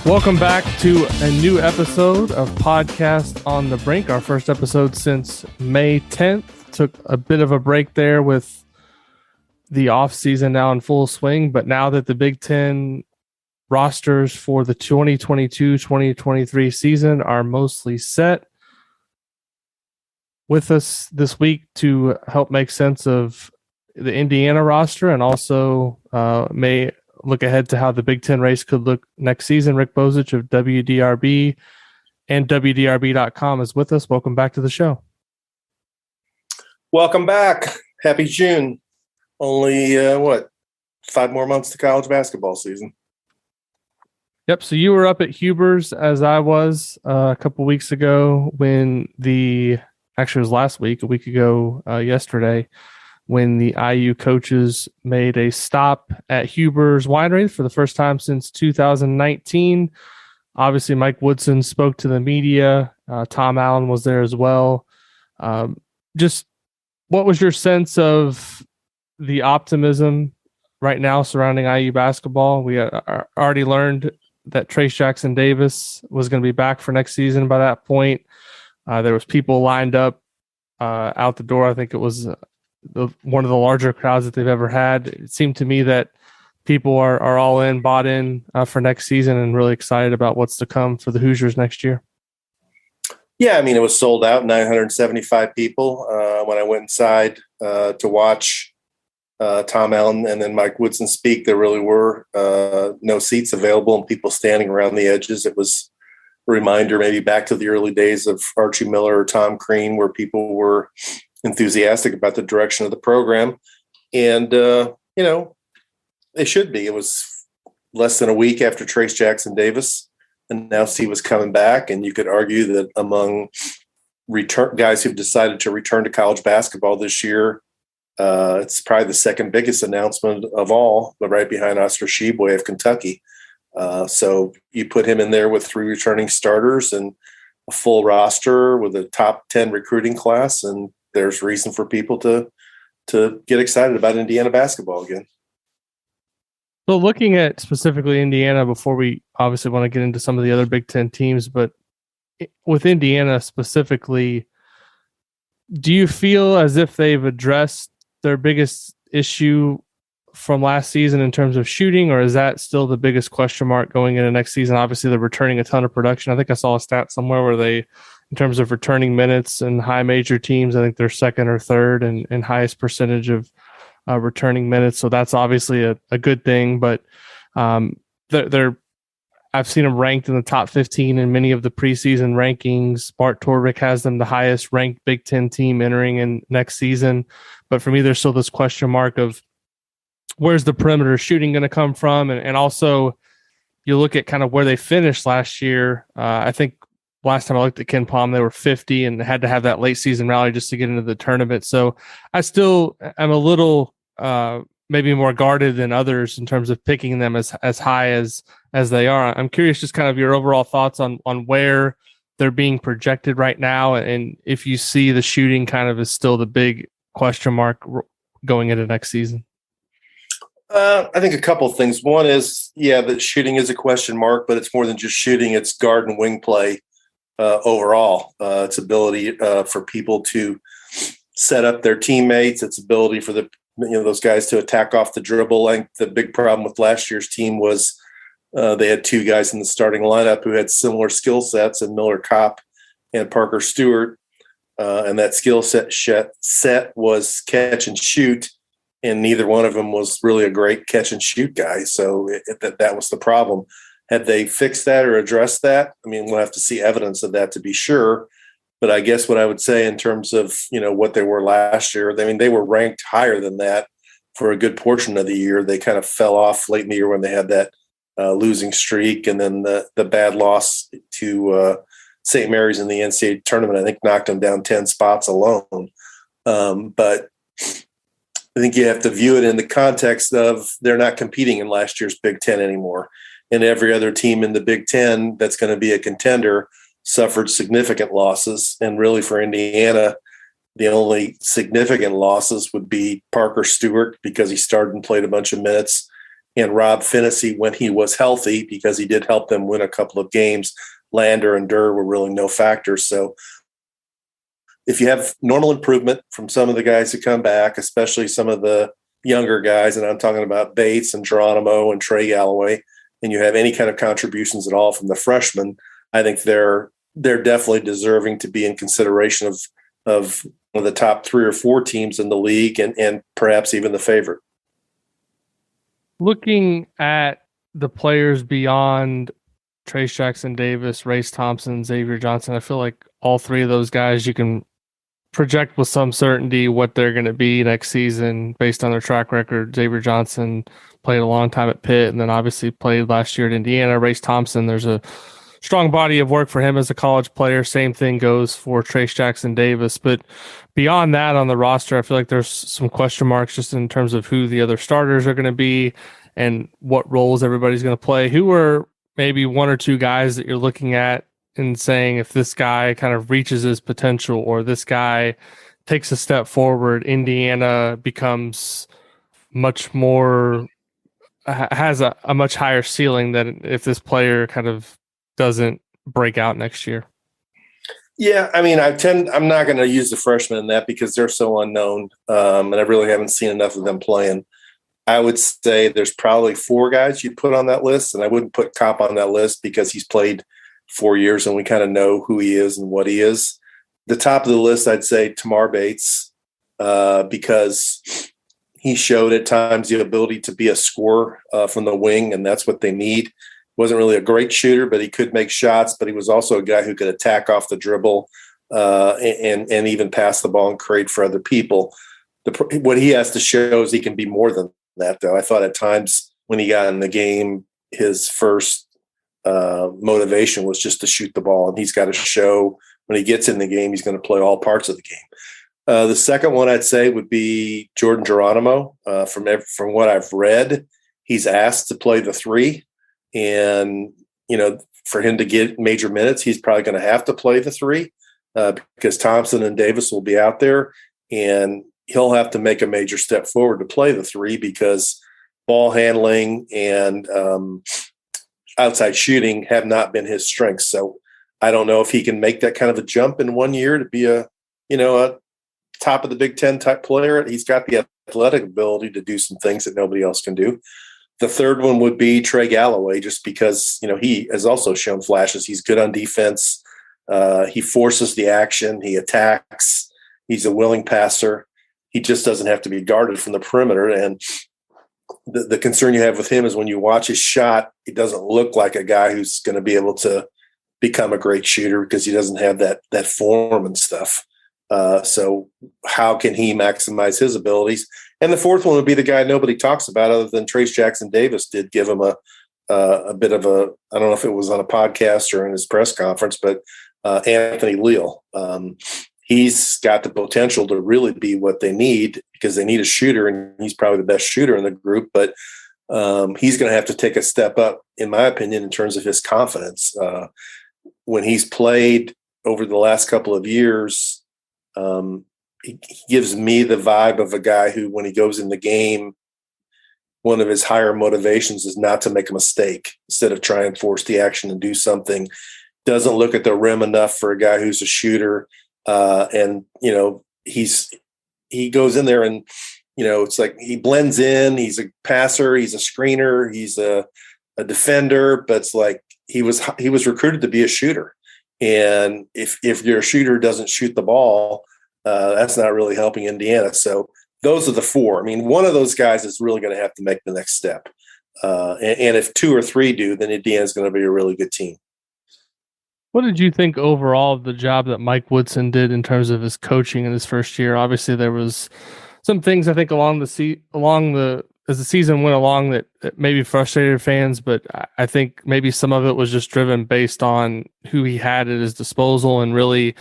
Welcome back to a new episode of Podcast on the Brink, our first episode since May 10th. Took a bit of a break there with the off season now in full swing, but now that the Big Ten rosters for the 2022-2023 season are mostly set, with us this week to help make sense of the Indiana roster and also may look ahead to how the Big Ten race could look next season. Rick Bozich of WDRB and WDRB.com is with us. Welcome back to the show. Welcome back. Happy June. Only, 5 more months to college basketball season. Yep. So you were up at Huber's as I was a couple weeks ago when actually it was last week, a week ago yesterday, when the IU coaches made a stop at Huber's Winery for the first time since 2019. Obviously, Mike Woodsons spoke to the media. Tom Allen was there as well. Just what was your sense of the optimism right now surrounding IU basketball? We already learned that Trayce Jackson-Davis was going to be back for next season by that point. There was people lined up out the door. I think it was one of the larger crowds that they've ever had. It seemed to me that people are all in, bought in for next season and really excited about what's to come for the Hoosiers next year. Yeah, I mean, it was sold out, 975 people. When I went inside to watch Tom Allen and then Mike Woodson speak, there really were no seats available and people standing around the edges. It was a reminder maybe back to the early days of Archie Miller or Tom Crean, where people were enthusiastic about the direction of the program. And, they should be. It was less than a week after Trayce Jackson-Davis announced he was coming back. And you could argue that among guys who've decided to return to college basketball this year, it's probably the second biggest announcement of all, but right behind Oscar Tshiebwe of Kentucky. So you put him in there with 3 returning starters and a full roster with a top 10 recruiting class, and there's reason for people to get excited about Indiana basketball again. So looking at specifically Indiana, before we obviously want to get into some of the other Big Ten teams, but with Indiana specifically, do you feel as if they've addressed their biggest issue from last season in terms of shooting, or is that still the biggest question mark going into next season? Obviously, they're returning a ton of production. I think I saw a stat somewhere where they, in terms of returning minutes and high major teams, I think they're second or third and highest percentage of returning minutes. So that's obviously a good thing, but they're I've seen them ranked in the top 15 in many of the preseason rankings. Bart Torvik has them the highest ranked Big Ten team entering in next season. But for me, there's still this question mark of where's the perimeter shooting going to come from? And also you look at kind of where they finished last year. I think last time I looked at Ken Palm, they were 50 and had to have that late season rally just to get into the tournament. So I still am a little maybe more guarded than others in terms of picking them as high as they are. I'm curious just kind of your overall thoughts on where they're being projected right now, and if you see the shooting kind of is still the big question mark going into next season. I think a couple of things. One is, the shooting is a question mark, but it's more than just shooting. It's guard and wing play overall. Its ability for people to set up their teammates. Its ability for those guys to attack off the dribble. I think the big problem with last year's team was they had 2 guys in the starting lineup who had similar skill sets, in Miller Kopp and Parker Stewart. And that skill set was catch and shoot, and neither one of them was really a great catch and shoot guy. So that was the problem. Had they fixed that or addressed that? I mean, we'll have to see evidence of that to be sure. But I guess what I would say in terms of, what they were last year, I mean, they were ranked higher than that for a good portion of the year. They kind of fell off late in the year when they had that losing streak, and then the bad loss to St. Mary's in the NCAA tournament, I think, knocked them down 10 spots alone. But I think you have to view it in the context of they're not competing in last year's Big Ten anymore. And every other team in the Big Ten that's going to be a contender suffered significant losses. And really for Indiana, the only significant losses would be Parker Stewart, because he started and played a bunch of minutes, and Rob Finney when he was healthy, because he did help them win a couple of games. Lander and Durr were really no factors. So if you have normal improvement from some of the guys who come back, especially some of the younger guys, and I'm talking about Bates and Geronimo and Trey Galloway, and you have any kind of contributions at all from the freshmen, I think they're definitely deserving to be in consideration of one of the top 3 or 4 teams in the league, and perhaps even the favorite. Looking at the players beyond Trace Jackson Davis, Race Thompson, Xavier Johnson, I feel like all 3 of those guys you can project with some certainty what they're going to be next season based on their track record. Xavier Johnson played a long time at Pitt and then obviously played last year at Indiana. Race Thompson, there's a strong body of work for him as a college player. Same thing goes for Trace Jackson Davis. But beyond that on the roster, I feel like there's some question marks just in terms of who the other starters are going to be and what roles everybody's going to play. Who are maybe 1 or 2 guys that you're looking at and saying if this guy kind of reaches his potential or this guy takes a step forward, Indiana becomes much more, has a much higher ceiling than if this player kind of doesn't break out next year? Yeah, I mean, I'm not going to use the freshmen in that because they're so unknown, and I really haven't seen enough of them playing. I would say there's probably 4 guys you'd put on that list, and I wouldn't put Kopp on that list because he's played 4 years and we kind of know who he is and what he is. The top of the list, I'd say Tamar Bates, because he showed at times the ability to be a scorer from the wing, and that's what they need. Wasn't really a great shooter, but he could make shots, but he was also a guy who could attack off the dribble and even pass the ball and create for other people. What he has to show is he can be more than that, though. I thought at times when he got in the game, his first motivation was just to shoot the ball, and he's got to show when he gets in the game he's going to play all parts of the game. The second one I'd say would be Jordan Geronimo. From what I've read, he's asked to play the 3, and for him to get major minutes, he's probably going to have to play the 3 because Thompson and Davis will be out there, and he'll have to make a major step forward to play the 3 because ball handling and outside shooting have not been his strengths. So I don't know if he can make that kind of a jump in 1 year to be a top of the Big Ten type player. He's got the athletic ability to do some things that nobody else can do. The third one would be Trey Galloway, just because, he has also shown flashes. He's good on defense. He forces the action. He attacks. He's a willing passer. He just doesn't have to be guarded from the perimeter. And the concern you have with him is when you watch his shot, he doesn't look like a guy who's going to be able to become a great shooter because he doesn't have that form and stuff. So how can he maximize his abilities? And the fourth one would be the guy nobody talks about other than Trace Jackson Davis did give him a bit of a, I don't know if it was on a podcast or in his press conference, but Anthony Leal. He's got the potential to really be what they need because they need a shooter, and he's probably the best shooter in the group. But he's going to have to take a step up, in my opinion, in terms of his confidence. When he's played over the last couple of years, he gives me the vibe of a guy who, when he goes in the game, one of his higher motivations is not to make a mistake instead of try and force the action and do something. Doesn't look at the rim enough for a guy who's a shooter. And he goes in there and, it's like he blends in. He's a passer. He's a screener. He's a defender, but it's like he was recruited to be a shooter. And if your shooter doesn't shoot the ball, that's not really helping Indiana. So those are the 4. I mean, one of those guys is really going to have to make the next step. And if 2 or 3 do, then Indiana's going to be a really good team. What did you think overall of the job that Mike Woodson did in terms of his coaching in his first year? Obviously, there was some things I think as the season went along that maybe frustrated fans, but I think maybe some of it was just driven based on who he had at his disposal. And really,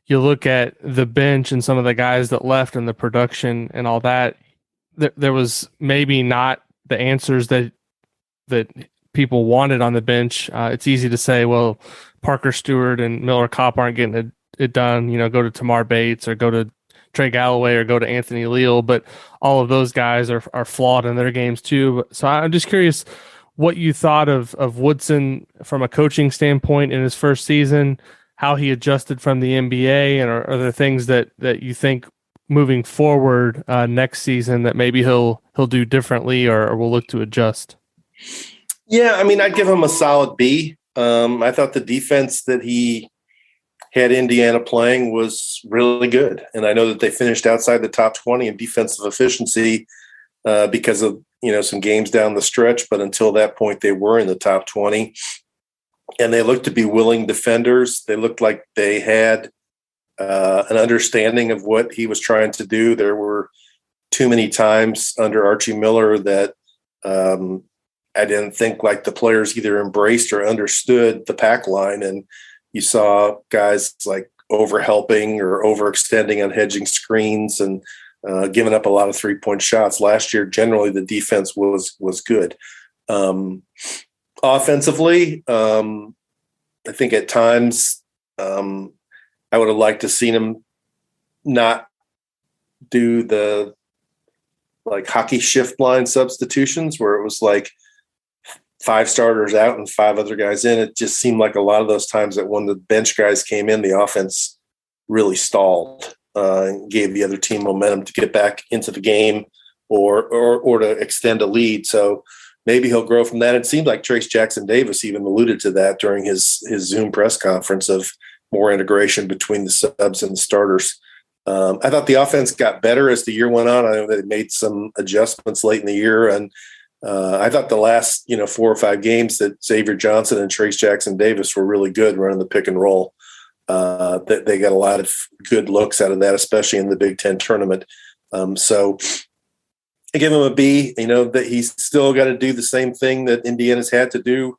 you look at the bench and some of the guys that left and the production and all that, there was maybe not the answers that people wanted on the bench. It's easy to say, well, Parker Stewart and Miller Kopp aren't getting it done. Go to Tamar Bates or go to Trey Galloway or go to Anthony Leal, but all of those guys are flawed in their games too. So I'm just curious what you thought of Woodson from a coaching standpoint in his first season, how he adjusted from the NBA, and are there things that you think moving forward next season that maybe he'll do differently or will look to adjust? Yeah, I mean, I'd give him a solid B. I thought the defense that he had Indiana playing was really good. And I know that they finished outside the top 20 in defensive efficiency because of, some games down the stretch. But until that point, they were in the top 20. And they looked to be willing defenders. They looked like they had an understanding of what he was trying to do. There were too many times under Archie Miller that I didn't think like the players either embraced or understood the pack line. And you saw guys like overhelping or overextending on hedging screens and giving up a lot of 3-point shots. Last year, generally, the defense was good. Offensively, I think at times I would have liked to seen him not do the like hockey shift line substitutions where it was like 5 starters out and 5 other guys in. It just seemed like a lot of those times that when the bench guys came in, the offense really stalled and gave the other team momentum to get back into the game or to extend a lead. So maybe he'll grow from that. It seemed like Trace Jackson Davis even alluded to that during his Zoom press conference of more integration between the subs and the starters. I thought the offense got better as the year went on. I know they made some adjustments late in the year, and I thought the last 4 or 5 games that Xavier Johnson and Trace Jackson Davis were really good running the pick and roll. They got a lot of good looks out of that, especially in the Big Ten tournament. So I give him a B. That he's still got to do the same thing that Indiana's had to do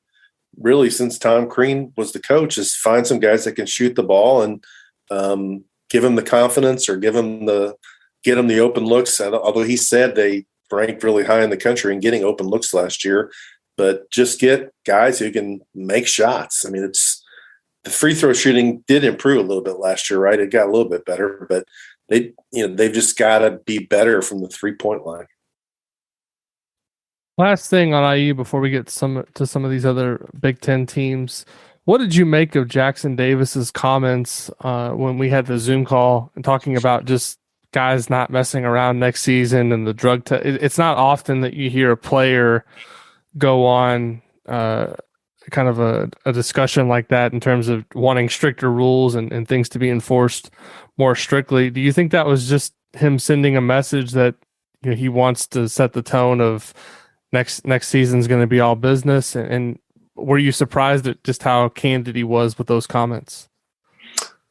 really since Tom Crean was the coach, is find some guys that can shoot the ball and give him the confidence or get him the open looks. Although he said they ranked really high in the country in getting open looks last year, but just get guys who can make shots. I mean, the free throw shooting did improve a little bit last year, right? It got a little bit better, but they've just got to be better from the 3-point line. Last thing on IU before we get to some of these other Big Ten teams. What did you make of Jackson Davis's comments when we had the Zoom call and talking about just guys not messing around next season and the drug test? It's not often that you hear a player go on kind of a discussion like that in terms of wanting stricter rules and things to be enforced more strictly. Do you think that was just him sending a message that he wants to set the tone of next season is going to be all business? And were you surprised at just how candid he was with those comments?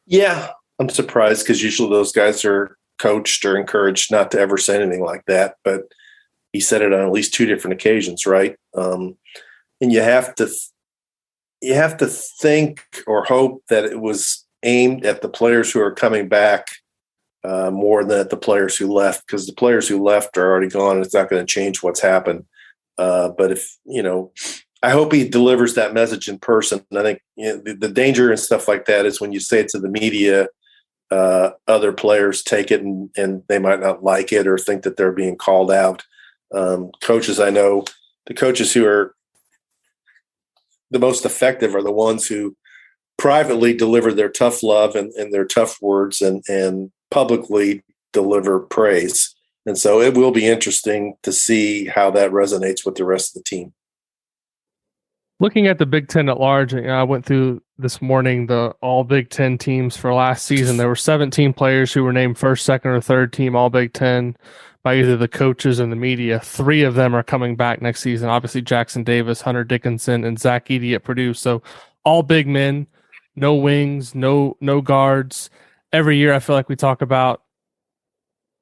Yeah, I'm surprised because usually those guys are coached or encouraged not to ever say anything like that. But he said it on at least 2 different occasions, right? And you have to think or hope that it was aimed at the players who are coming back more than at the players who left, because the players who left are already gone and it's not going to change what's happened. But if, I hope he delivers that message in person. I think the danger and stuff like that is when you say it to the media, other players take it and they might not like it or think that they're being called out. Coaches, I know the coaches who are the most effective are the ones who privately deliver their tough love and their tough words and publicly deliver praise. And so it will be interesting to see how that resonates with the rest of the team. Looking at the Big Ten at large, I went through this morning the all Big Ten teams for last season. There were 17 players who were named first, second, or third team all Big Ten by either the coaches and the media. 3 of them are coming back next season. Obviously, Jackson Davis, Hunter Dickinson, and Zach Edey at Purdue. So all big men, no wings, no guards. Every year I feel like we talk about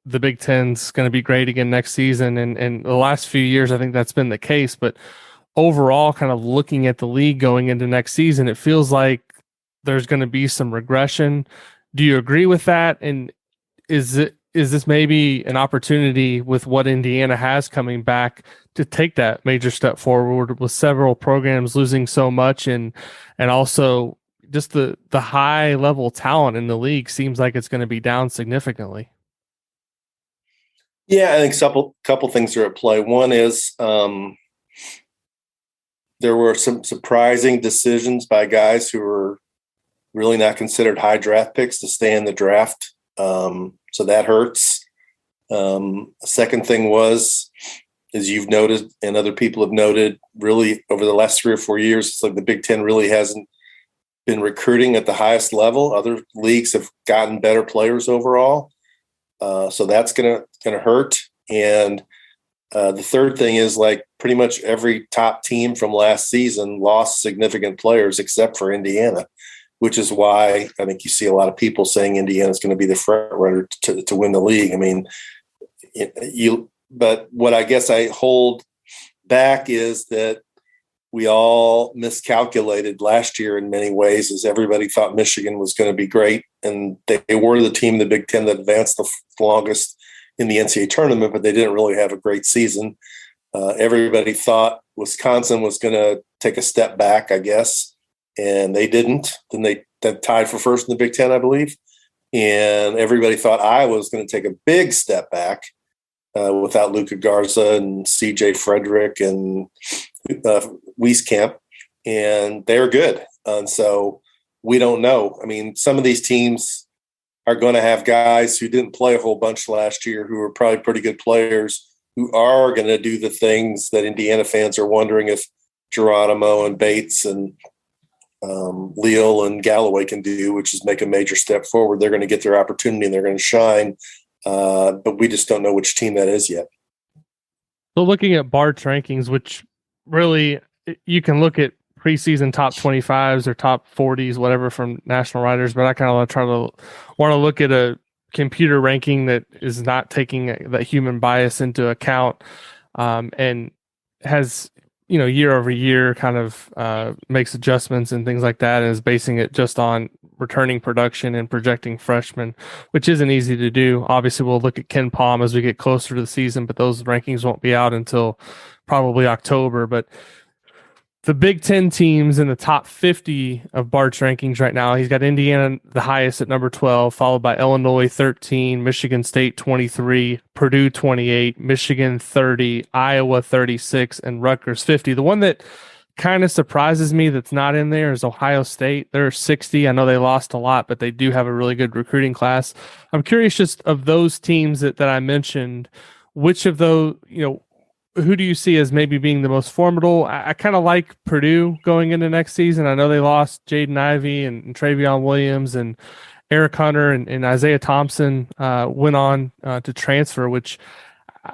the Big Ten's going to be great again next season. And the last few years, I think that's been the case. But overall, kind of looking at the league going into next season, it feels like there's going to be some regression. Do you agree with that? And is this maybe an opportunity with what Indiana has coming back to take that major step forward with several programs losing so much and also just the high level talent in the league seems like it's going to be down significantly? Yeah, I think couple things are at play. One is there were some surprising decisions by guys who were really not considered high draft picks to stay in the draft. So that hurts. Second thing was, as you've noted and other people have noted, really over the last 3 or 4 years, it's like the Big Ten really hasn't been recruiting at the highest level. Other leagues have gotten better players overall. So that's gonna hurt. And the third thing is, like, pretty much every top team from last season lost significant players except for Indiana, which is why I think you see a lot of people saying Indiana's going to be the front runner to win the league. I mean, but what I guess I hold back is that we all miscalculated last year in many ways, as everybody thought Michigan was going to be great. And they were the team in the Big Ten that advanced the longest in the NCAA tournament, but they didn't really have a great season. Everybody thought Wisconsin was going to take a step back, I guess, and they didn't. Then they tied for first in the Big Ten, I believe. And everybody thought Iowa was going to take a big step back without Luka Garza and CJ Frederick and Wieskamp, and they're good. And so we don't know. I mean, some of these teams are going to have guys who didn't play a whole bunch last year who are probably pretty good players who are going to do the things that Indiana fans are wondering if Geronimo and Bates and Leal and Galloway can do, which is make a major step forward. They're going to get their opportunity and they're going to shine. But we just don't know which team that is yet. So looking at Bart's rankings, which really you can look at preseason top 25s or top 40s, whatever, from national writers, but I kind of want to look at a computer ranking that is not taking that human bias into account, and has, year over year kind of makes adjustments and things like that, and is basing it just on returning production and projecting freshmen, which isn't easy to do. Obviously, we'll look at Ken Palm as we get closer to the season, but those rankings won't be out until probably October. But the Big Ten teams in the top 50 of Bart's rankings right now, he's got Indiana the highest at number 12, followed by Illinois 13, Michigan State 23, Purdue 28, Michigan 30, Iowa 36, and Rutgers 50. The one that kind of surprises me that's not in there is Ohio State. They're 60. I know they lost a lot, but they do have a really good recruiting class. I'm curious, just of those teams that I mentioned, which of those, who do you see as maybe being the most formidable? I kind of like Purdue going into next season. I know they lost Jaden Ivey and Travion Williams, and Eric Hunter and Isaiah Thompson went on to transfer, which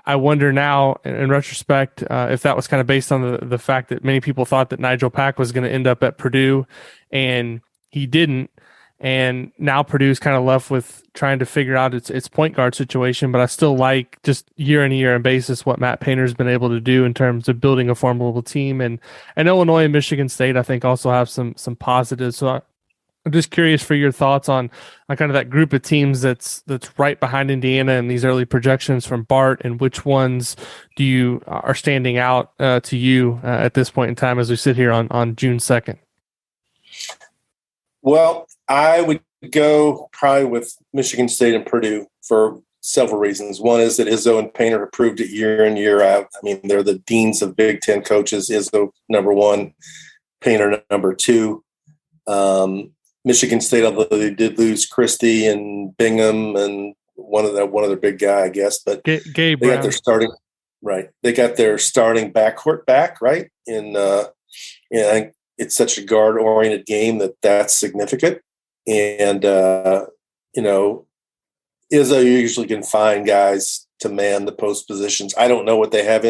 I wonder now, in retrospect, if that was kind of based on the fact that many people thought that Nigel Pack was going to end up at Purdue, and he didn't. And now Purdue's kind of left with trying to figure out its point guard situation. But I still like, just year in and year on basis, what Matt Painter's been able to do in terms of building a formidable team. And Illinois and Michigan State, I think, also have some positives. So I'm just curious for your thoughts on kind of that group of teams that's right behind Indiana in these early projections from Bart, and which ones do you are standing out to you at this point in time as we sit here on June 2nd? Well, I would go probably with Michigan State and Purdue for several reasons. One is that Izzo and Painter have proved it year in, year out. I mean, they're the deans of Big Ten coaches. Izzo, number one, Painter, number two. Michigan State, although they did lose Christie and Bingham and one of their big guy, I guess, but Gabe they got their starting right. They got their starting backcourt back, right? And I think it's such a guard-oriented game that's significant. And Izzo usually can find guys to man the post positions. I don't know what they have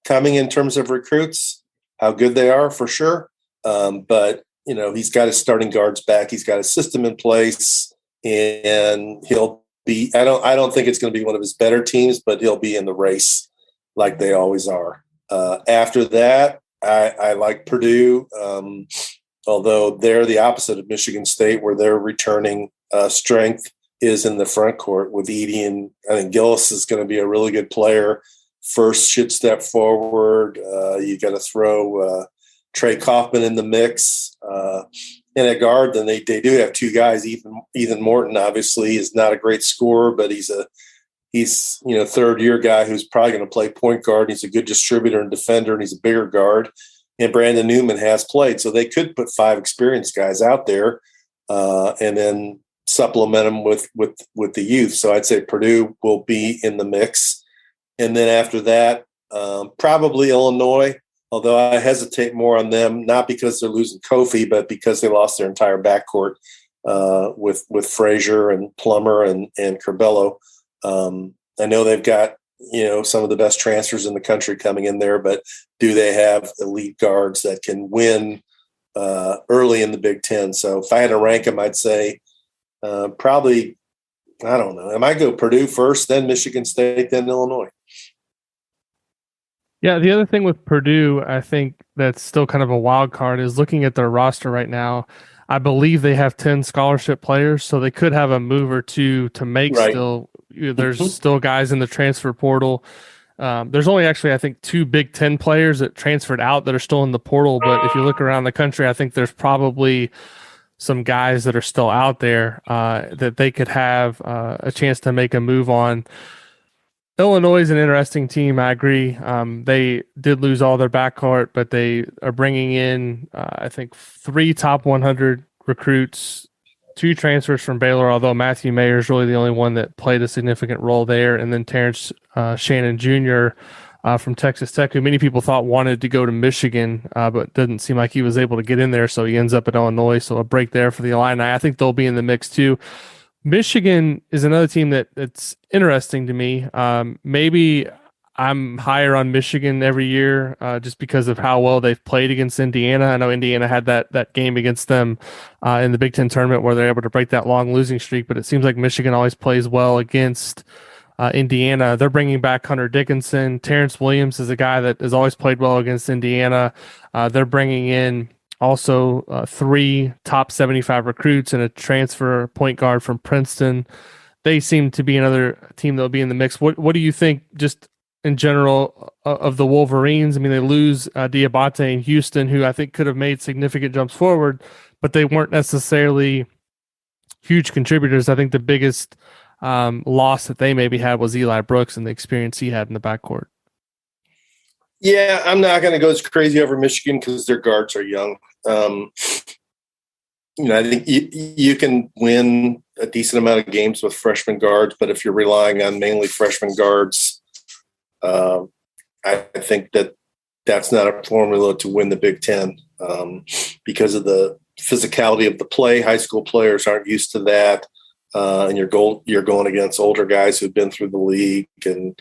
coming in terms of recruits, how good they are for sure. But he's got his starting guards back. He's got a system in place, and he'll be. I don't think it's going to be one of his better teams, but he'll be in the race like they always are. After that, I like Purdue, although they're the opposite of Michigan State, where their returning strength is in the front court with Edey, and I think Gillis is going to be a really good player. First should step forward. You got to throw Trey Kaufman in the mix. And at guard, then they do have two guys. Ethan Morton obviously is not a great scorer, but he's he's third year guy who's probably going to play point guard. He's a good distributor and defender, and he's a bigger guard. And Brandon Newman has played, so they could put 5 experienced guys out there, and then supplement them with the youth. So I'd say Purdue will be in the mix, and then after that, probably Illinois. Although I hesitate more on them, not because they're losing Kofi, but because they lost their entire backcourt with Frazier and Plummer and Curbelo. I know they've got some of the best transfers in the country coming in there, but do they have elite guards that can win early in the Big Ten? So if I had to rank them, I'd say probably, I don't know. I might go Purdue first, then Michigan State, then Illinois. Yeah, the other thing with Purdue, I think that's still kind of a wild card, is looking at their roster right now. I believe they have 10 scholarship players, so they could have a move or two to make right. Still. There's still guys in the transfer portal. There's only actually, I think, 2 Big Ten players that transferred out that are still in the portal. But if you look around the country, I think there's probably some guys that are still out there that they could have a chance to make a move on. Illinois is an interesting team. I agree. They did lose all their backcourt, but they are bringing in, I think, 3 top 100 recruits, 2 transfers from Baylor, although Matthew Mayer is really the only one that played a significant role there, and then Terrence Shannon Jr. From Texas Tech, who many people thought wanted to go to Michigan, but didn't seem like he was able to get in there, so he ends up at Illinois. So a break there for the Illini. I think they'll be in the mix too. Michigan is another team that's interesting to me. Maybe I'm higher on Michigan every year just because of how well they've played against Indiana. I know Indiana had that game against them in the Big Ten tournament where they're able to break that long losing streak, but it seems like Michigan always plays well against Indiana. They're bringing back Hunter Dickinson. Terrence Williams is a guy that has always played well against Indiana. They're bringing in also 3 top 75 recruits and a transfer point guard from Princeton. They seem to be another team that will be in the mix. What do you think just in general of the Wolverines? I mean, they lose Diabate in Houston, who I think could have made significant jumps forward, but they weren't necessarily huge contributors. I think the biggest loss that they maybe had was Eli Brooks and the experience he had in the backcourt. Yeah, I'm not going to go as crazy over Michigan because their guards are young. I think you can win a decent amount of games with freshman guards, but if you're relying on mainly freshman guards, I think that's not a formula to win the Big Ten because of the physicality of the play. High school players aren't used to that, and you're going against older guys who've been through the league, and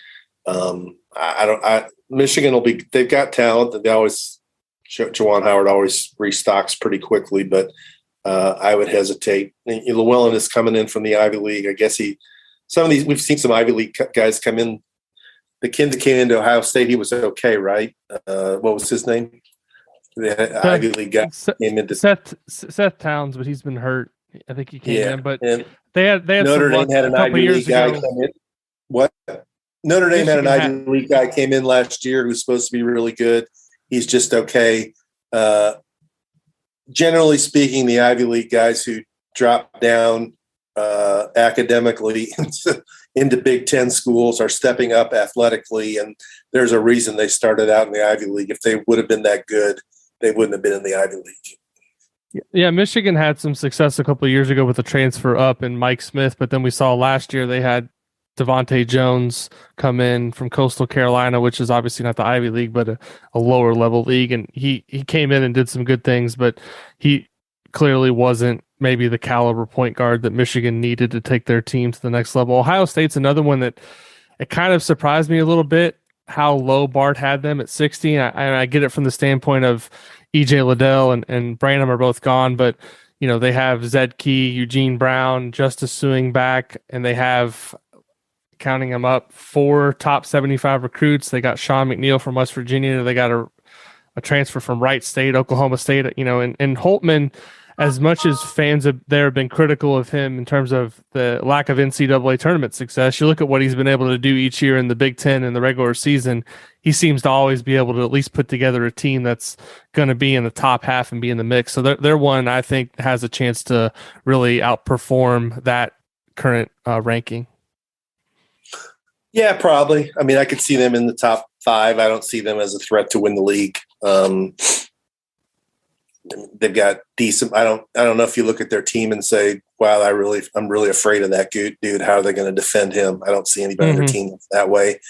Michigan they've got talent, and Juwan Howard always restocks pretty quickly, but I would hesitate. Llewellyn is coming in from the Ivy League. I guess we've seen some Ivy League guys come in. The kid that came into Ohio State, he was okay, right? What was his name? The Ivy League guy came into Seth Towns, but he's been hurt. I think he came in, but they had Notre Dame had an Ivy League guy come in. What? Notre Dame had an Ivy League guy came in last year who's supposed to be really good. He's just okay. Generally speaking, the Ivy League guys who drop down academically into Big Ten schools are stepping up athletically, and there's a reason they started out in the Ivy League. If they would have been that good, they wouldn't have been in the Ivy League. Yeah, Michigan had some success a couple of years ago with the transfer up in Mike Smith, but then we saw last year they had Devontae Jones come in from Coastal Carolina, which is obviously not the Ivy League, but a lower level league. And he came in and did some good things, but he clearly wasn't maybe the caliber point guard that Michigan needed to take their team to the next level. Ohio State's another one that it kind of surprised me a little bit how low Bart had them at 60. I get it from the standpoint of EJ Liddell and Branham are both gone, but they have Zed Key, Eugene Brown, Justice Suing back, and they have, counting them up, 4 top 75 recruits. They got Sean McNeil from West Virginia. They got a transfer from Wright State, Oklahoma State, and Holtman, as much as fans have been critical of him in terms of the lack of NCAA tournament success, you look at what he's been able to do each year in the Big Ten in the regular season, he seems to always be able to at least put together a team that's going to be in the top half and be in the mix. So they're one I think has a chance to really outperform that current ranking. Yeah, probably. I mean, I could see them in the top 5. I don't see them as a threat to win the league. They've got decent. I don't know if you look at their team and say, "Wow, I'm really afraid of that dude. How are they going to defend him?" I don't see anybody on their team that way.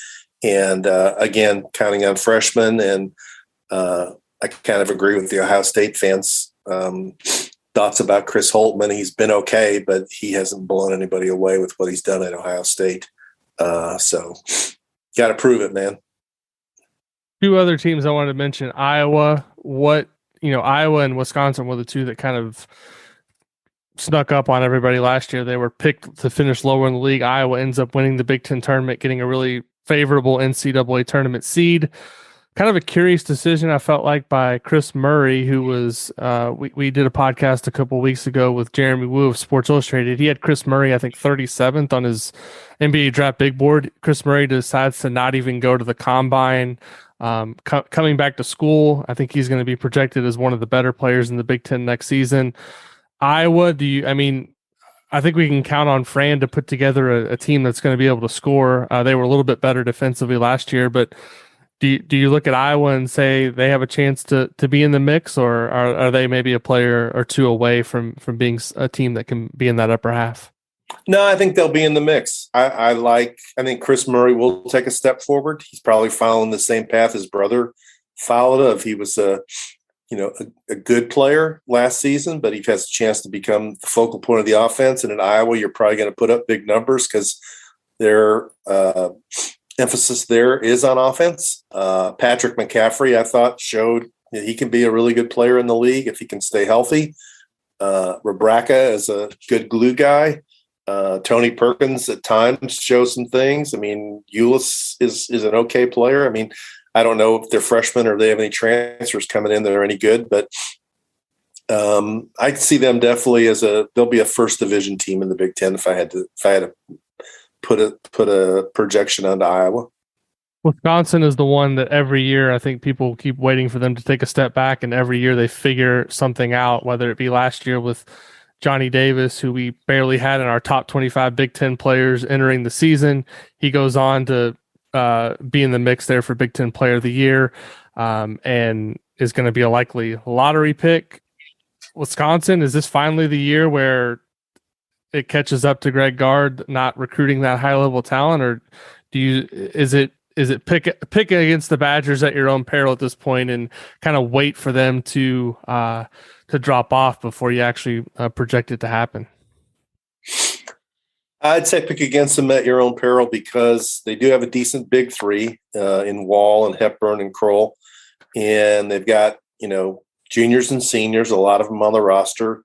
And again, counting on freshmen, and I kind of agree with the Ohio State fans. Thoughts about Chris Holtmann. He's been okay, but he hasn't blown anybody away with what he's done at Ohio State. So got to prove it, man. 2 other teams I wanted to mention. Iowa. Iowa and Wisconsin were the 2 that kind of snuck up on everybody last year. They were picked to finish lower in the league. Iowa ends up winning the Big Ten tournament, getting a really favorable NCAA tournament seed. Kind of a curious decision, I felt like, by Chris Murray, who was we did a podcast a couple weeks ago with Jeremy Wu of Sports Illustrated. He had Chris Murray, I think, 37th on his NBA draft big board. Chris Murray decides to not even go to the combine. Coming back to school, I think he's going to be projected as one of the better players in the Big Ten next season. Iowa, I think we can count on Fran to put together a team that's going to be able to score. They were a little bit better defensively last year, but do you look at Iowa and say they have a chance to be in the mix, or are they maybe a player or 2 away from being a team that can be in that upper half? No, I think they'll be in the mix. I think Chris Murray will take a step forward. He's probably following the same path his brother followed. He was a good player last season, but he has a chance to become the focal point of the offense. And in Iowa, you're probably going to put up big numbers because their emphasis there is on offense. Patrick McCaffrey, I thought, showed that he can be a really good player in the league if he can stay healthy. Rebraca is a good glue guy. Tony Perkins at times shows some things. I mean, Ulis is an okay player. I mean, I don't know if they're freshmen or they have any transfers coming in that are any good, but I see them definitely they'll be a first division team in the Big Ten if I had to put a projection onto Iowa. Wisconsin is the one that every year I think people keep waiting for them to take a step back, and every year they figure something out, whether it be last year with Johnny Davis, who we barely had in our top 25 Big Ten players entering the season. He goes on to be in the mix there for Big Ten Player of the Year, and is going to be a likely lottery pick. Wisconsin, is this finally the year where it catches up to Greg Gard not recruiting that high level talent, or is it pick against the Badgers at your own peril at this point and kind of wait for them to drop off before you actually project it to happen? I'd say pick against them at your own peril because they do have a decent big 3 in Wall and Hepburn and Kroll, and they've got juniors and seniors, a lot of them on the roster,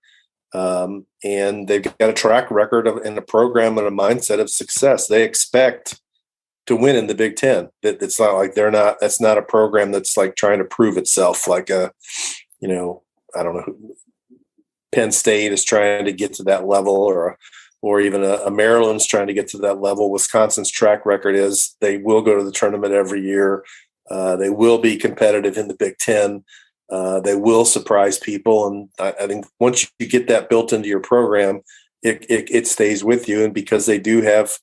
and they've got a track record and a program and a mindset of success. They expect to win in the Big Ten. It's not like that's not a program that's like trying to prove itself like I don't know, Penn State is trying to get to that level, or even a Maryland's trying to get to that level. Wisconsin's track record is they will go to the tournament every year. They will be competitive in the Big Ten. They will surprise people. And I think once you get that built into your program, it stays with you. And because they do have,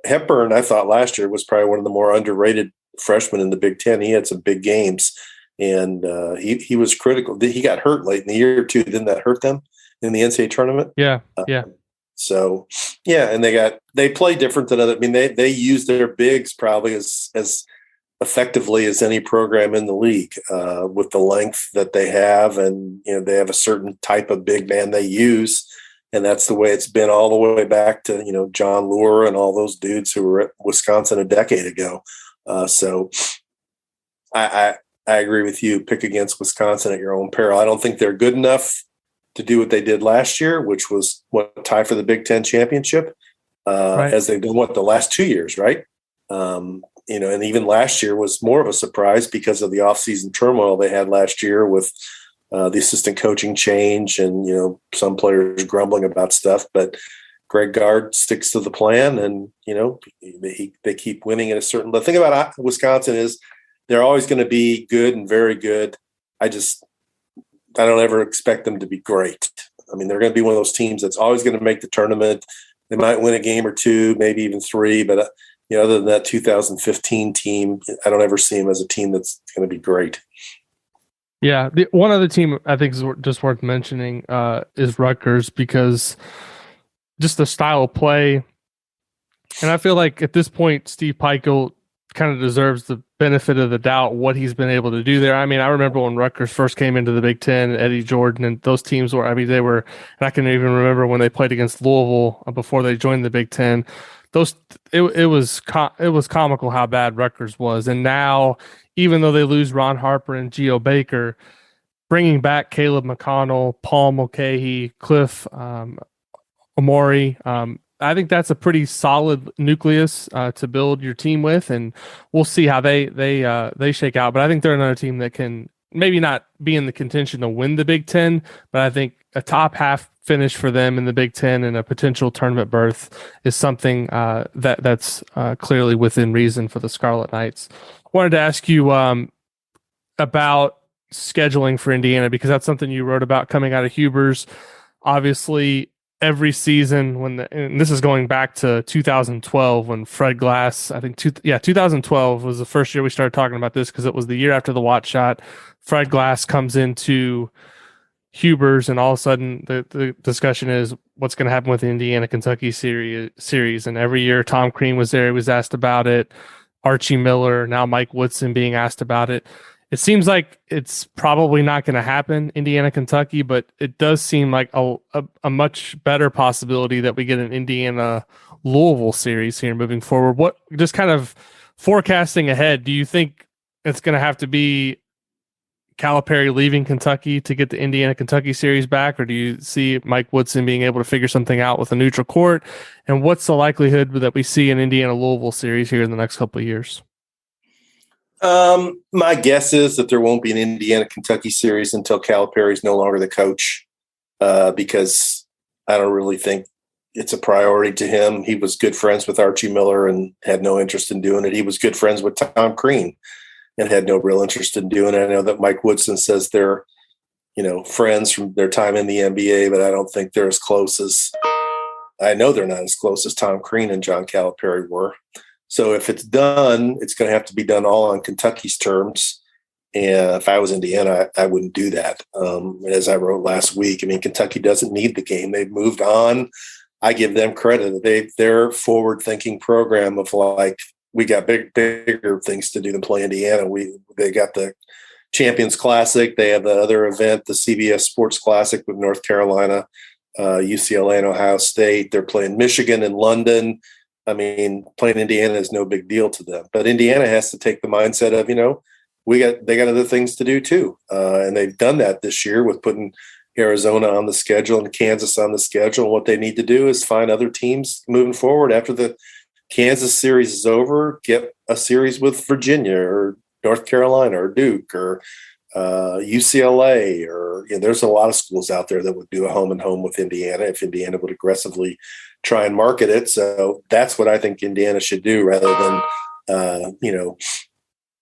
Hepburn, I thought last year was probably one of the more underrated freshmen in the Big Ten. He had some big games. And he was critical. He got hurt late in the year too. Didn't that hurt them in the NCAA tournament? Yeah. So and they play different than other. I mean, they use their bigs probably as effectively as any program in the league with the length that they have, and they have a certain type of big man they use, and that's the way it's been all the way back to John Lure and all those dudes who were at Wisconsin a decade ago. So I agree with you. Pick against Wisconsin at your own peril. I don't think they're good enough to do what they did last year, which was tie for the Big Ten championship, right, as they've done the last 2 years, right? And even last year was more of a surprise because of the offseason turmoil they had last year with the assistant coaching change and some players grumbling about stuff. But Greg Gard sticks to the plan, and they keep winning at a certain. The thing about Wisconsin is they're always going to be good and very good. I don't ever expect them to be great. I mean, they're going to be one of those teams that's always going to make the tournament. They might win a game or 2, maybe even 3, but other than that 2015 team, I don't ever see them as a team that's going to be great. Yeah, the one other team I think is just worth mentioning is Rutgers, because just the style of play, and I feel like at this point Steve Peichel kind of deserves the benefit of the doubt what he's been able to do there. I mean, I remember when Rutgers first came into the Big Ten, Eddie Jordan and those teams were, I mean, they were, and I can even remember when they played against Louisville before they joined the Big Ten. It was comical how bad Rutgers was, and now even though they lose Ron Harper and Geo Baker, bringing back Caleb McConnell, Paul Mulcahy, Cliff Amori, I think that's a pretty solid nucleus to build your team with, and we'll see how they shake out. But I think they're another team that can maybe not be in the contention to win the Big Ten, but I think a top half finish for them in the Big Ten and a potential tournament berth is something that's clearly within reason for the Scarlet Knights. I wanted to ask you about scheduling for Indiana, because that's something you wrote about coming out of Hubers. Obviously, every season and this is going back to 2012 when Fred Glass, I think 2012 was the first year we started talking about this, because it was the year after the Watt shot. Fred Glass comes into Hubers, and all of a sudden the discussion is what's going to happen with the Indiana Kentucky series. And every year Tom Crean was there, he was asked about it. Archie Miller, now Mike Woodson being asked about it. It seems like it's probably not going to happen, Indiana, Kentucky, but it does seem like a much better possibility that we get an Indiana Louisville series here moving forward. What, just kind of forecasting ahead, do you think it's going to have to be Calipari leaving Kentucky to get the Indiana Kentucky series back, or do you see Mike Woodson being able to figure something out with a neutral court? And what's the likelihood that we see an Indiana Louisville series here in the next couple of years? My guess is that there won't be an Indiana Kentucky series until Calipari is no longer the coach, because I don't really think it's a priority to him. He was good friends with Archie Miller and had no interest in doing it. He was good friends with Tom Crean and had no real interest in doing it. I know that Mike Woodson says they're, friends from their time in the NBA, but I don't think they're as close as, I know they're not as close as Tom Crean and John Calipari were. So if it's done, it's going to have to be done all on Kentucky's terms. And if I was Indiana, I wouldn't do that. As I wrote last week, I mean, Kentucky doesn't need the game. They've moved on. I give them credit. Their forward-thinking program of like, we got bigger things to do than play Indiana. They got the Champions Classic. They have the other event, the CBS Sports Classic with North Carolina, UCLA and Ohio State. They're playing Michigan and London. I mean, playing Indiana is no big deal to them. But Indiana has to take the mindset of, they got other things to do too. And they've done that this year with putting Arizona on the schedule and Kansas on the schedule. What they need to do is find other teams moving forward after the Kansas series is over, get a series with Virginia or North Carolina or Duke or UCLA, or there's a lot of schools out there that would do a home and home with Indiana if Indiana would aggressively try and market it. So that's what I think Indiana should do, rather than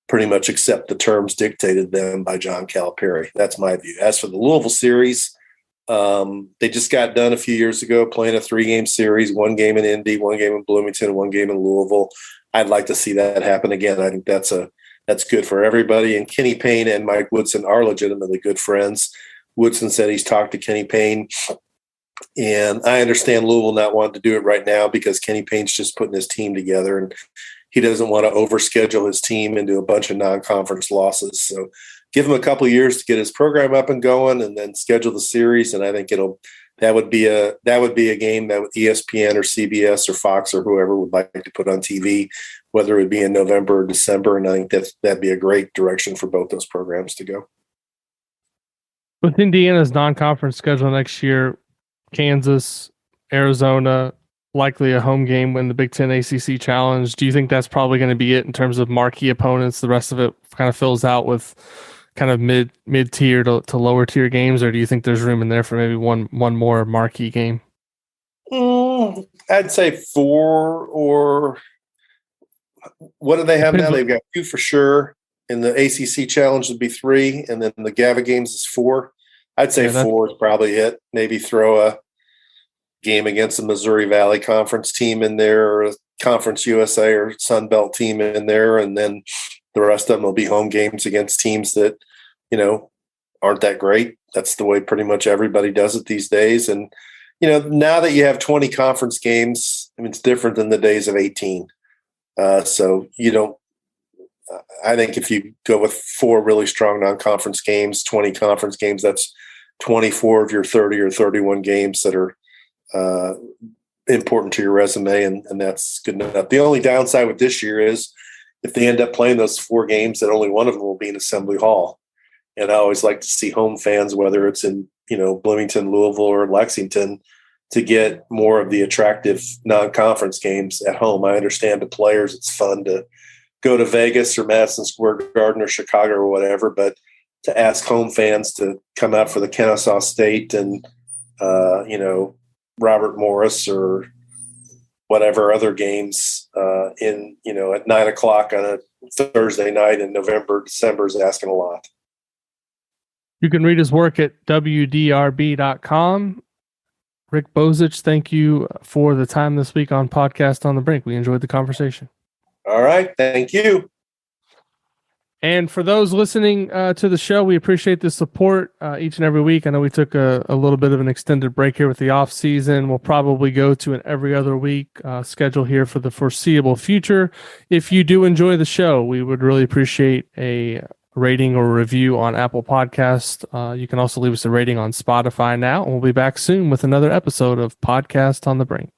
pretty much accept the terms dictated them by John Calipari. That's my view. As for the Louisville series, they just got done a few years ago playing a 3-game series, 1 game in Indy, 1 game in Bloomington, 1 game in Louisville. I'd like to see that happen again. I think that's good for everybody. And Kenny Payne and Mike Woodson are legitimately good friends. Woodson said he's talked to Kenny Payne, and I understand Louisville not wanting to do it right now because Kenny Payne's just putting his team together, and he doesn't want to overschedule his team into a bunch of non-conference losses. So give him a couple of years to get his program up and going, and then schedule the series. And I think that would be a game that ESPN or CBS or Fox or whoever would like to put on TV, whether it would be in November or December. And I think that'd be a great direction for both those programs to go. With Indiana's non-conference schedule next year, Kansas, Arizona, likely a home game in the Big Ten ACC Challenge. Do you think that's probably going to be it in terms of marquee opponents? The rest of it kind of fills out with kind of mid-tier to lower tier games, or do you think there's room in there for maybe one more marquee game? I'd say 4, or what do they have now? They've got 2 for sure. In the ACC Challenge would be 3, and then the GAVA games is 4. I'd say 4 is probably it. Maybe throw game against a Missouri Valley Conference team in there, or a Conference USA or Sun Belt team in there, and then the rest of them will be home games against teams that, aren't that great. That's the way pretty much everybody does it these days. And, now that you have 20 conference games, it's different than the days of 18. So I think if you go with 4 really strong non-conference games, 20 conference games, that's 24 of your 30 or 31 games that are important to your resume, and that's good enough. The only downside with this year is if they end up playing those 4 games, that only one of them will be in Assembly Hall. And I always like to see home fans, whether it's in Bloomington, Louisville, or Lexington, to get more of the attractive non-conference games at home. I understand the players, it's fun to go to Vegas or Madison Square Garden or Chicago or whatever, but to ask home fans to come out for the Kennesaw State and Robert Morris or whatever other games at 9:00 on a Thursday night in November, December is asking a lot. You can read his work at wdrb.com. Rick Bozich, thank you for the time this week on Podcast on the Brink. We enjoyed the conversation. All right. Thank you. And for those listening to the show, we appreciate the support each and every week. I know we took a little bit of an extended break here with the off season. We'll probably go to an every other week schedule here for the foreseeable future. If you do enjoy the show, we would really appreciate a rating or review on Apple Podcast. You can also leave us a rating on Spotify now, and we'll be back soon with another episode of Podcast on the Brink.